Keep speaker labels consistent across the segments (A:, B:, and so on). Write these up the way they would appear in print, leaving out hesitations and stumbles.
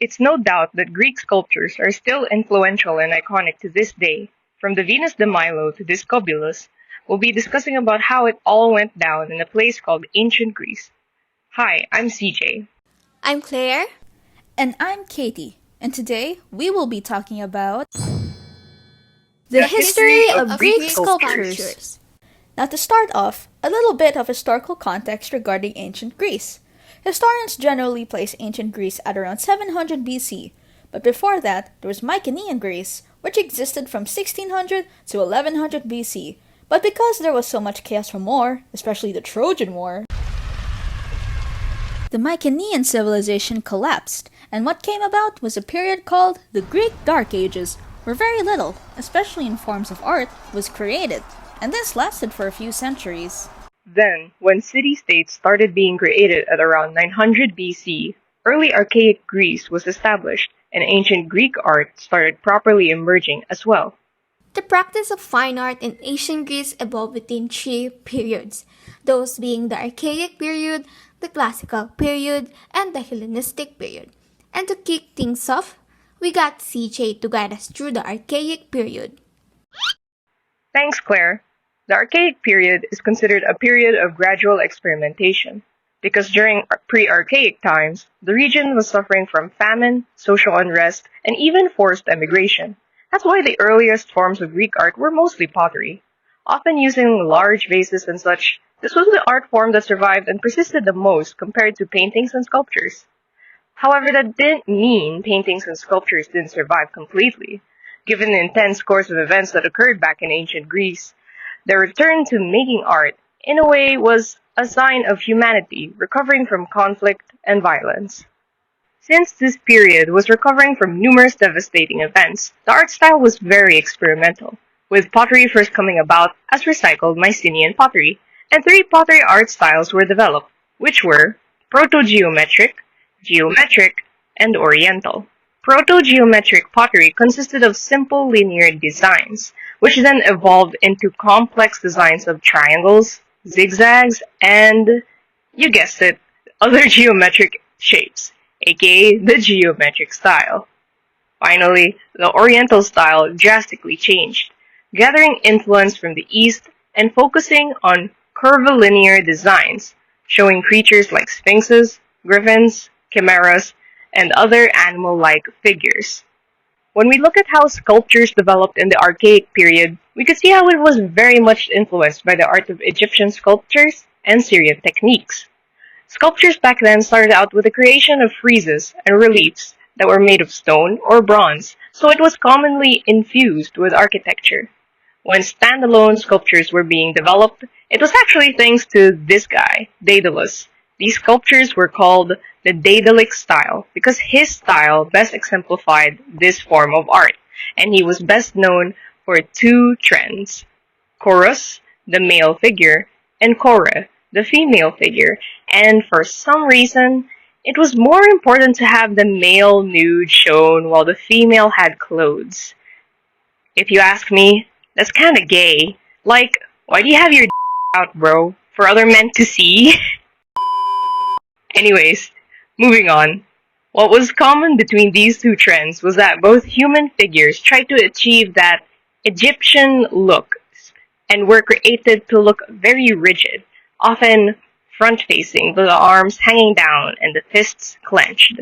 A: It's no doubt that Greek sculptures are still influential and iconic to this day. From the Venus de Milo to Discobolus, we'll be discussing about how it all went down in a place called ancient Greece. Hi, I'm CJ.
B: I'm Claire.
C: And I'm Katie, and today we will be talking about
B: The history of
C: Greek
B: sculptures.
C: sculptures. Now, to start off, a little bit of historical context regarding ancient Greece. Historians generally place ancient Greece at around 700 BC, but before that, there was Mycenaean Greece, which existed from 1600 to 1100 BC. But because there was so much chaos from war, especially the Trojan War, the Mycenaean civilization collapsed, and what came about was a period called the Greek Dark Ages, where very little, especially in forms of art, was created, and this lasted for a few centuries.
A: Then, when city-states started being created at around 900 BC, early archaic Greece was established, and ancient Greek art started properly emerging as well.
B: The practice of fine art in ancient Greece evolved within three periods, those being the Archaic period, the Classical period, and the Hellenistic period. And to kick things off, we got CJ to guide us through the Archaic period.
A: Thanks, Claire. The Archaic period is considered a period of gradual experimentation, because during pre-archaic times, the region was suffering from famine, social unrest, and even forced emigration. That's why the earliest forms of Greek art were mostly pottery. Often using large vases and such, this was the art form that survived and persisted the most compared to paintings and sculptures. However, that didn't mean paintings and sculptures didn't survive completely. Given the intense course of events that occurred back in ancient Greece, their return to making art, in a way, was a sign of humanity recovering from conflict and violence. Since this period was recovering from numerous devastating events, the art style was very experimental, with pottery first coming about as recycled Mycenaean pottery, and three pottery art styles were developed, which were proto-geometric, geometric, and oriental. Proto-geometric pottery consisted of simple linear designs, which then evolved into complex designs of triangles, zigzags, and, you guessed it, other geometric shapes, aka the geometric style. Finally, the Oriental style drastically changed, gathering influence from the East and focusing on curvilinear designs, showing creatures like sphinxes, griffins, chimeras, and other animal-like figures. When we look at how sculptures developed in the Archaic period, we could see how it was very much influenced by the art of Egyptian sculptures and Syrian techniques. Sculptures back then started out with the creation of friezes and reliefs that were made of stone or bronze, so it was commonly infused with architecture. When standalone sculptures were being developed, it was actually thanks to this guy, Daedalus. These sculptures were called the Daedalic style because his style best exemplified this form of art, and he was best known for two trends: chorus, the male figure, and chore, the female figure, and for some reason, it was more important to have the male nude shown while the female had clothes. If you ask me, that's kinda gay. Like, why do you have your out, bro? For other men to see? Anyways, moving on. What was common between these two trends was that both human figures tried to achieve that Egyptian look and were created to look very rigid, often front-facing, with the arms hanging down and the fists clenched.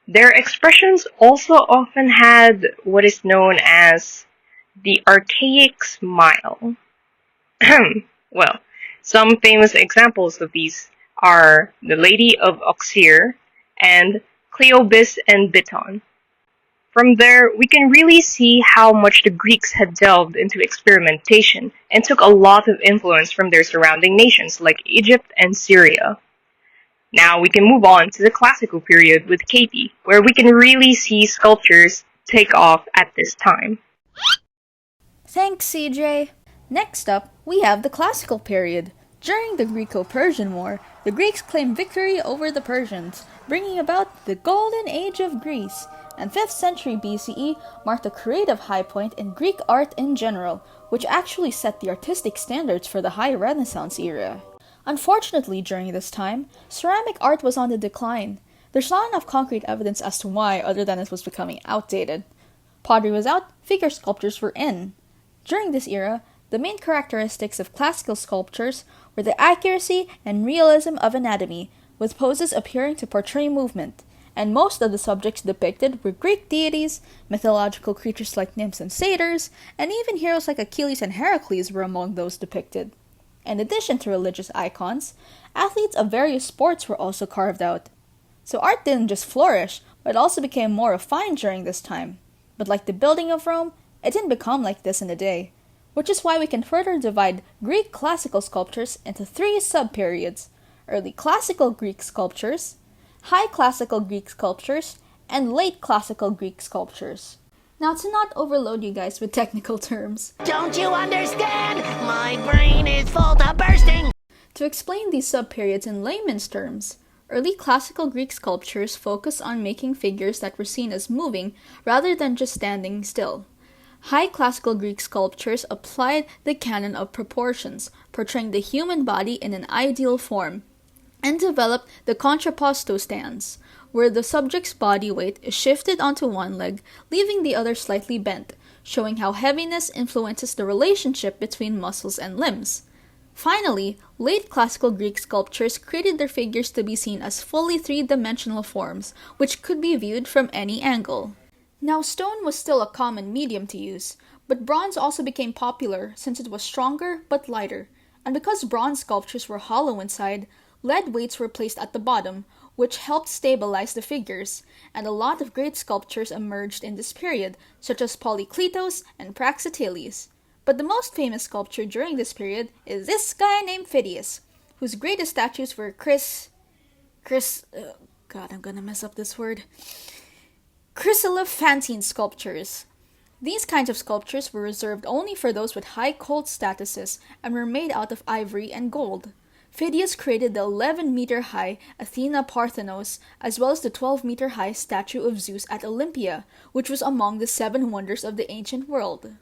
A: Their expressions also often had what is known as the archaic smile. Well, some famous examples of these are the Lady of Oxyr and Cleobis and Biton. From there, we can really see how much the Greeks had delved into experimentation and took a lot of influence from their surrounding nations like Egypt and Syria. Now we can move on to the Classical period with Katie, where we can really see sculptures take off at this time.
C: Thanks, CJ. Next up, we have the Classical period. During the Greco-Persian War, the Greeks claimed victory over the Persians, bringing about the Golden Age of Greece, and 5th century BCE marked a creative high point in Greek art in general, which actually set the artistic standards for the High Renaissance era. Unfortunately, during this time, ceramic art was on the decline. There's not enough concrete evidence as to why, other than it was becoming outdated. Pottery was out, figure sculptures were in. During this era, the main characteristics of classical sculptures were the accuracy and realism of anatomy, with poses appearing to portray movement, and most of the subjects depicted were Greek deities, mythological creatures like nymphs and satyrs, and even heroes like Achilles and Heracles were among those depicted. In addition to religious icons, athletes of various sports were also carved out. So art didn't just flourish, but also became more refined during this time. But like the building of Rome, it didn't become like this in a day, which is why we can further divide Greek classical sculptures into three sub-periods: early classical Greek sculptures, high classical Greek sculptures, and late classical Greek sculptures. Now, to not overload you guys with technical terms,
D: don't you understand? My brain is full to bursting!
C: To explain these sub-periods in layman's terms, early classical Greek sculptures focused on making figures that were seen as moving rather than just standing still. High classical Greek sculptures applied the canon of proportions, portraying the human body in an ideal form, and developed the contrapposto stance, where the subject's body weight is shifted onto one leg, leaving the other slightly bent, showing how heaviness influences the relationship between muscles and limbs. Finally, late classical Greek sculptures created their figures to be seen as fully three-dimensional forms, which could be viewed from any angle. Now, stone was still a common medium to use, but bronze also became popular since it was stronger but lighter, and because bronze sculptures were hollow inside, lead weights were placed at the bottom, which helped stabilize the figures, and a lot of great sculptures emerged in this period, such as Polykleitos and Praxiteles. But the most famous sculpture during this period is this guy named Phidias, whose greatest statues were chryselephantine sculptures. These kinds of sculptures were reserved only for those with high cult statuses and were made out of ivory and gold. Phidias created the 11-meter-high Athena Parthenos, as well as the 12-meter-high statue of Zeus at Olympia, which was among the 7 wonders of the ancient world.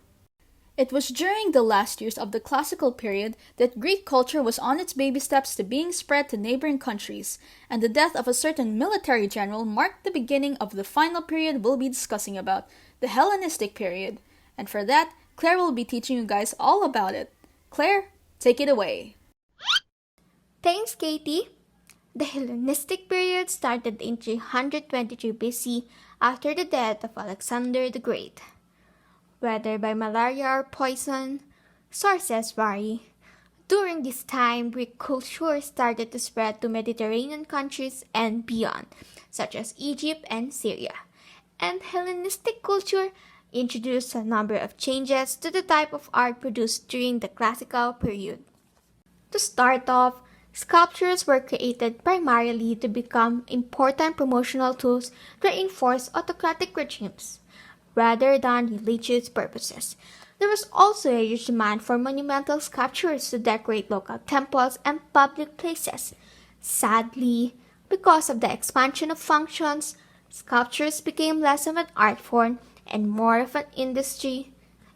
C: It was during the last years of the classical period that Greek culture was on its baby steps to being spread to neighboring countries, and the death of a certain military general marked the beginning of the final period we'll be discussing about, the Hellenistic period. And for that, Claire will be teaching you guys all about it. Claire, take it away.
B: Thanks, Katie. The Hellenistic period started in 323 BC after the death of Alexander the Great. Whether by malaria or poison, sources vary. During this time, Greek culture started to spread to Mediterranean countries and beyond, such as Egypt and Syria. And Hellenistic culture introduced a number of changes to the type of art produced during the classical period. To start off, sculptures were created primarily to become important promotional tools to reinforce autocratic regimes, rather than religious purposes. There was also a huge demand for monumental sculptures to decorate local temples and public places. Sadly, because of the expansion of functions, sculptures became less of an art form and more of an industry,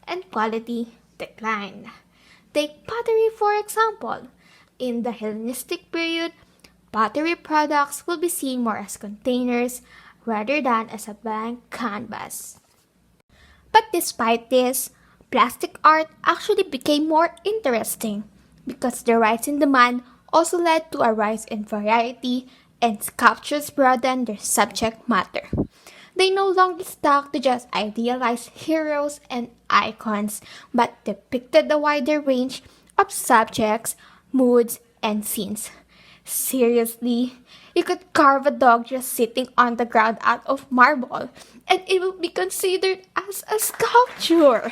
B: and quality declined. Take pottery, for example. In the Hellenistic period, pottery products will be seen more as containers rather than as a blank canvas. But despite this, plastic art actually became more interesting because the rise in demand also led to a rise in variety and sculptures broadened their subject matter. They no longer stuck to just idealized heroes and icons, but depicted a wider range of subjects, moods, and scenes. Seriously, you could carve a dog just sitting on the ground out of marble, and it would be considered as a sculpture.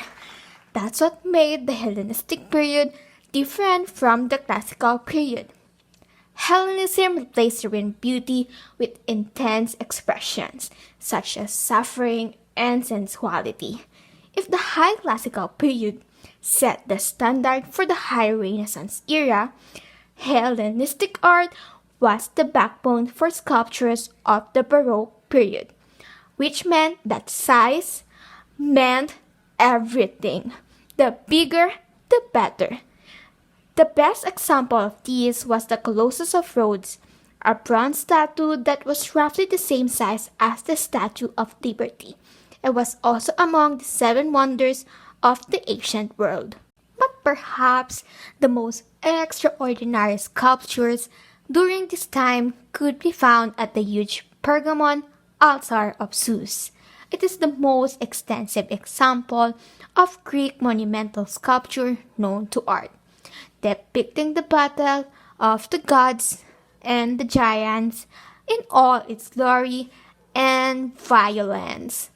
B: That's what made the Hellenistic period different from the classical period. Hellenism replaced serene beauty with intense expressions, such as suffering and sensuality. If the High Classical period set the standard for the High Renaissance era, Hellenistic art was the backbone for sculptures of the Baroque period, which meant that size meant everything. The bigger, the better. The best example of this was the Colossus of Rhodes, a bronze statue that was roughly the same size as the Statue of Liberty. It was also among the seven wonders of the ancient world. But perhaps the most extraordinary sculptures during this time could be found at the huge Pergamon altar of Zeus. It is the most extensive example of Greek monumental sculpture known to art, depicting the battle of the gods and the giants in all its glory and violence.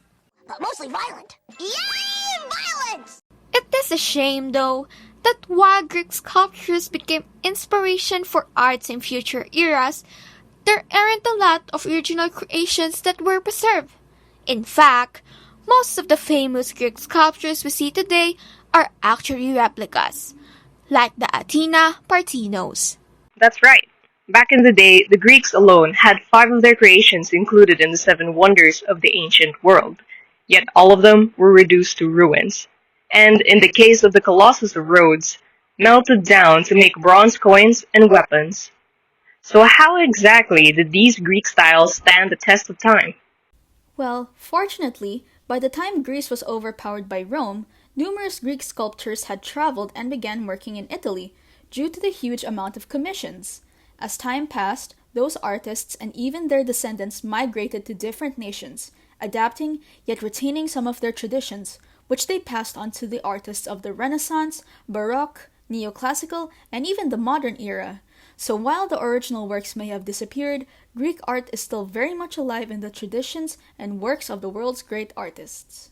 D: Mostly violent. Yay, violence!
B: It is a shame, though, that while Greek sculptures became inspiration for arts in future eras, there aren't a lot of original creations that were preserved. In fact, most of the famous Greek sculptures we see today are actually replicas, like the Athena Parthenos.
A: That's right. Back in the day, the Greeks alone had five of their creations included in the seven wonders of the ancient world, yet all of them were reduced to ruins. And in the case of the Colossus of Rhodes, melted down to make bronze coins and weapons. So how exactly did these Greek styles stand the test of time?
C: Well, fortunately, by the time Greece was overpowered by Rome, numerous Greek sculptors had traveled and began working in Italy due to the huge amount of commissions. As time passed, those artists and even their descendants migrated to different nations, adapting yet retaining some of their traditions, which they passed on to the artists of the Renaissance, Baroque, Neoclassical, and even the modern era. So while the original works may have disappeared, Greek art is still very much alive in the traditions and works of the world's great artists.